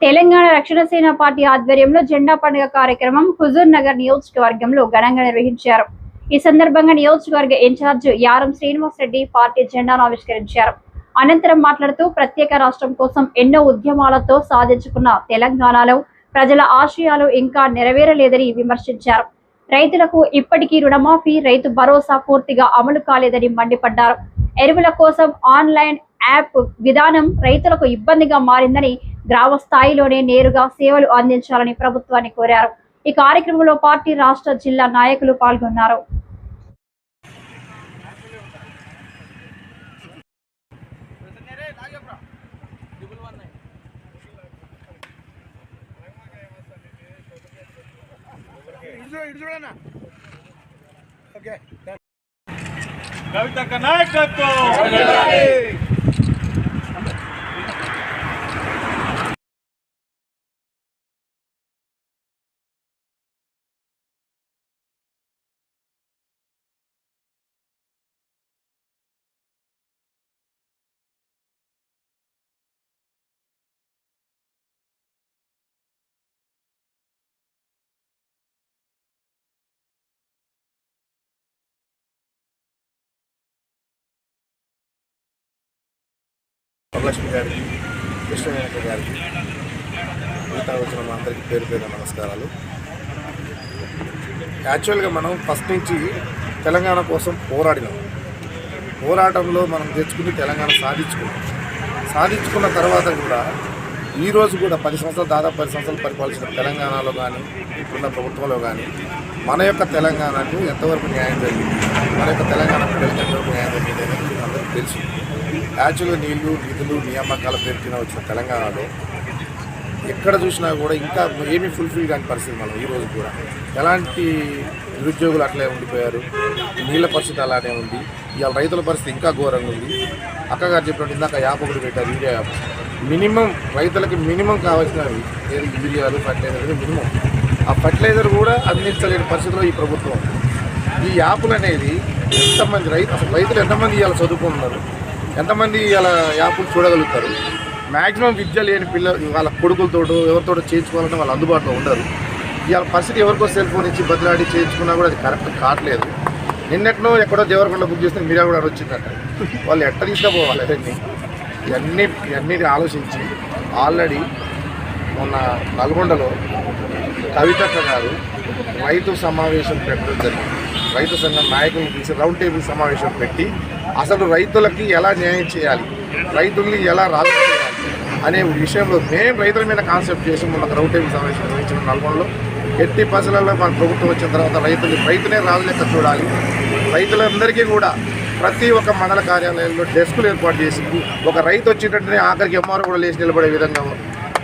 తెలంగాణ రక్షణ సేన పార్టీ ఆధ్వర్యంలో జెండా పండుగ కార్యక్రమం హుజూర్ నగర్ నియోజకవర్గంలో ఘనంగా నిర్వహించారు. ఈ సందర్భంగా నియోజకవర్గ ఇన్ఛార్జ్ యారం శ్రీనివాస్ రెడ్డి పార్టీ జెండాను ఆవిష్కరించారు. అనంతరం మాట్లాడుతూ ప్రత్యేక రాష్ట్రం కోసం ఎన్నో ఉద్యమాలతో సాధించుకున్న తెలంగాణలో ప్రజల ఆశయాలు ఇంకా నెరవేరలేదని విమర్శించారు. రైతులకు ఇప్పటికీ రుణమాఫీ, రైతు భరోసా పూర్తిగా అమలు కాలేదని మండిపడ్డారు. ఎరువుల కోసం ఆన్లైన్ యాప్ విధానం రైతులకు ఇబ్బందిగా మారిందని, గ్రామ స్థాయిలోనే నేరుగా సేవలు అందించాలని ప్రభుత్వాన్ని కోరారు. ఈ కార్యక్రమంలో పార్టీ రాష్ట్ర, జిల్లా నాయకులు పాల్గొన్నారు. కవితక్క నాయకత్వం లక్ష్మి గారికి, కృష్ణవేణక గారికి, మిగతా వచ్చిన మా అందరికీ పేరు పేరు నమస్కారాలు. యాక్చువల్గా మనం ఫస్ట్ నుంచి తెలంగాణ కోసం పోరాడినాం. పోరాటంలో మనం తెచ్చుకుని తెలంగాణ సాధించుకున్న తర్వాత కూడా ఈరోజు కూడా 10 సంవత్సరాలు, దాదాపు 10 సంవత్సరాలు పరిపాలించిన తెలంగాణలో కానీ, ఇప్పుడున్న ప్రభుత్వంలో కానీ మన యొక్క తెలంగాణకు ఎంతవరకు న్యాయం జరిగింది, మన యొక్క తెలంగాణ పిల్లలకి ఎంతవరకు న్యాయం జరిగింది అనేది మీకు అందరికీ తెలుసు. యాక్చువల్గా నీళ్లు, నిధులు, నియామకాల పేరున వచ్చిన తెలంగాణలో ఎక్కడ చూసినా కూడా ఇంకా ఏమీ ఫుల్ఫిల్ కాని పరిస్థితి. మనం ఈరోజు కూడా ఎలాంటి నిరుద్యోగులు అట్లే ఉండిపోయారు, నీళ్ళ పరిస్థితి అలానే ఉంది. ఇవాళ రైతుల పరిస్థితి ఇంకా ఘోరంగా ఉంది. అక్కగారు చెప్పినట్టు ఇందాక యాప్ ఒకటి పెట్టారు, యూరియా యాప్. మినిమం రైతులకి మినిమం కావాల్సినవి యూరియాలు, ఫర్టిలైజర్ మినిమం. ఆ ఫర్టిలైజర్ కూడా అందించలేని పరిస్థితిలో ఈ ప్రభుత్వం. ఈ యాప్లు అనేది ఎంతమంది రైతులు ఎంతమంది ఇవాళ చదువుకుంటున్నారు, ఎంతమంది ఇలా యాప్లు చూడగలుగుతారు? మ్యాక్సిమం విద్య లేని పిల్లలు వాళ్ళ కొడుకులతో ఎవరితో చేయించుకోవాలంటే వాళ్ళు అందుబాటులో ఉండరు. ఇవాళ పరిస్థితి ఎవరికో సెల్ ఫోన్ ఇచ్చి బదిలాడి చేయించుకున్నా కూడా అది కరెక్ట్ కావట్లేదు. నిన్నెట్నో ఎక్కడో దేవరకొండ బుక్ చేస్తే మీడియా కూడా వచ్చిందట. వాళ్ళు ఎట్ట తీసుకుపోవాలి? ఇవన్నీ ఆలోచించి ఆల్రెడీ మొన్న నల్గొండలో కవితక్క గారు రైతు సమావేశం పెట్టడం జరిగింది. రైతు సంఘం నాయకులను తీసి రౌండ్ టేబుల్ సమావేశం పెట్టి అసలు రైతులకి ఎలా న్యాయం చేయాలి, రైతుల్ని ఎలా రాజు చేయాలి అనే విషయంలో మేము రైతుల మీద కాన్సెప్ట్ చేసి మొన్న రౌండ్ టేబుల్ సమావేశం నిర్వహించిన నల్గొండలో. ఎట్టి పరిస్థితులలో మన ప్రభుత్వం వచ్చిన తర్వాత రైతునే రాజు లెక్క చూడాలి. రైతులందరికీ కూడా ప్రతి ఒక్క మండల కార్యాలయంలో డెస్కులు ఏర్పాటు చేసి ఒక రైతు వచ్చేటట్టునే ఆఖరికి ఎంఆర్ఓ కూడా లేచి నిలబడే విధంగా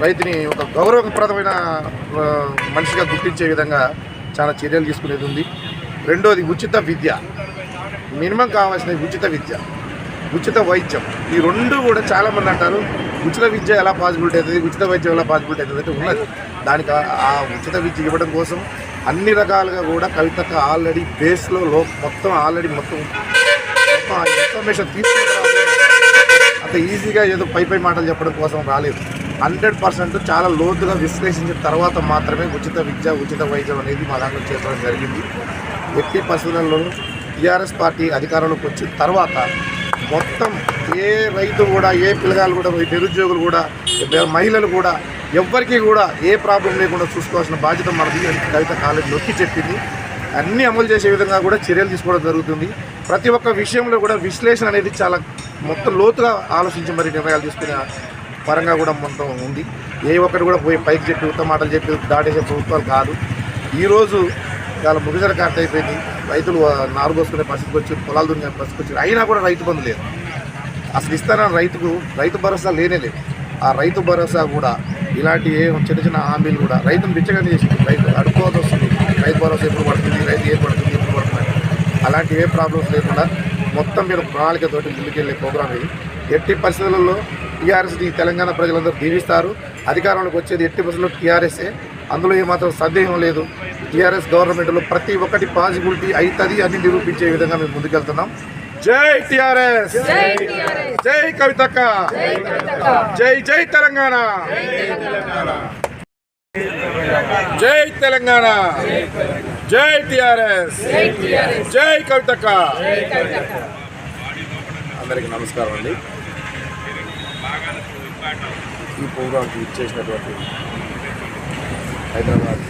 రైతుని ఒక గౌరవప్రదమైన మనిషిగా గుర్తించే విధంగా చాలా చర్యలు తీసుకునేది ఉంది. రెండోది ఉచిత విద్య, మినిమం కావాల్సిన ఉచిత విద్య, ఉచిత వైద్యం. ఈ రెండు కూడా చాలామంది అంటారు ఉచిత విద్య ఎలా పాసిబిలిటీ అవుతుంది, ఉచిత వైద్యం ఎలా పాసిబిలిటీ అవుతుంది అంటే ఉన్నది. దానికి ఆ ఉచిత విద్య ఇవ్వడం కోసం అన్ని రకాలుగా కూడా కవితక్క ఆల్రెడీ బేస్లో మొత్తం ఇన్ఫర్మేషన్ తీసుకుని అంత ఈజీగా ఏదో పై మాటలు చెప్పడం కోసం రాలేదు. 100% చాలా లోతుగా విశ్లేషించిన తర్వాత మాత్రమే ఉచిత విద్య, ఉచిత వైద్యం అనేది మా దాంట్లో చేర్చడం జరిగింది. ఎట్టి పరిస్థితుల్లోనూ టీఆర్ఎస్ పార్టీ అధికారంలోకి వచ్చిన తర్వాత మొత్తం ఏ రైతు కూడా, ఏ పిల్లగాళ్ళు కూడా, నిరుద్యోగులు కూడా, మహిళలు కూడా ఎవ్వరికీ కూడా ఏ ప్రాబ్లం లేకుండా చూసుకోవాల్సిన బాధ్యత మనది. కవిత కాలేజీ నొక్కి చెప్పింది. అన్నీ అమలు చేసే విధంగా కూడా చర్యలు తీసుకోవడం జరుగుతుంది. ప్రతి ఒక్క విషయంలో కూడా విశ్లేషణ అనేది చాలా మొత్తం లోతుగా ఆలోచించి మరి నిర్ణయాలు తీసుకునే పరంగా కూడా మొత్తం ఉంది. ఏ ఒక్కటి కూడా పోయి పైకి చెప్పి ఉత్తమ మాటలు చెప్పి దాటేసే ప్రభుత్వాలు కాదు. ఈరోజు చాలా ముగిసర కాట అయిపోయింది. రైతులు నారు పోసుకునే పరిస్థితికి వచ్చి, పొలాలు దున్నే పరిస్థితికి వచ్చి, అయినా కూడా రైతు బంధు లేదు. అసలు ఇస్తానని రైతు భరోసా లేనే. ఆ రైతు భరోసా కూడా ఇలాంటి చిన్న హామీలు కూడా రైతును బిచ్చగానే చేసింది. రైతు అడుక్కోవాల్సి వస్తుంది. రైతు భరోసా ఎప్పుడు పడుతుంది, రైతు ఏం పడుతుంది, ఎప్పుడు పడుతుంది, అలాంటి ఏ ప్రాబ్లమ్స్ లేకుండా మొత్తం మీరు ప్రణాళికతోటి ముందుకెళ్ళే ప్రోగ్రామ్ ఇది. ఎట్టి పరిస్థితులలో టీఆర్ఎస్ని తెలంగాణ ప్రజలందరూ దీవిస్తారు. అధికారంలోకి వచ్చేది ఎట్టి పరిస్థితుల్లో టీఆర్ఎస్ఏ, అందులో ఏమాత్రం సందేహం లేదు. టీఆర్ఎస్ గవర్నమెంట్లో ప్రతి ఒక్కటి పాసిబిలిటీ అవుతుంది అని నిరూపించే విధంగా మేము ముందుకెళ్తున్నాం. జై టిఆర్ఎస్, జై కవితక్క, జై జై తెలంగాణ, జై తెలంగాణ, జై టిఆర్ఎస్, జై కవితక్క. అందరికీ నమస్కారం అండి. ఈ ప్రోగ్రాంకి ఇచ్చేసినటువంటి హైదరాబాద్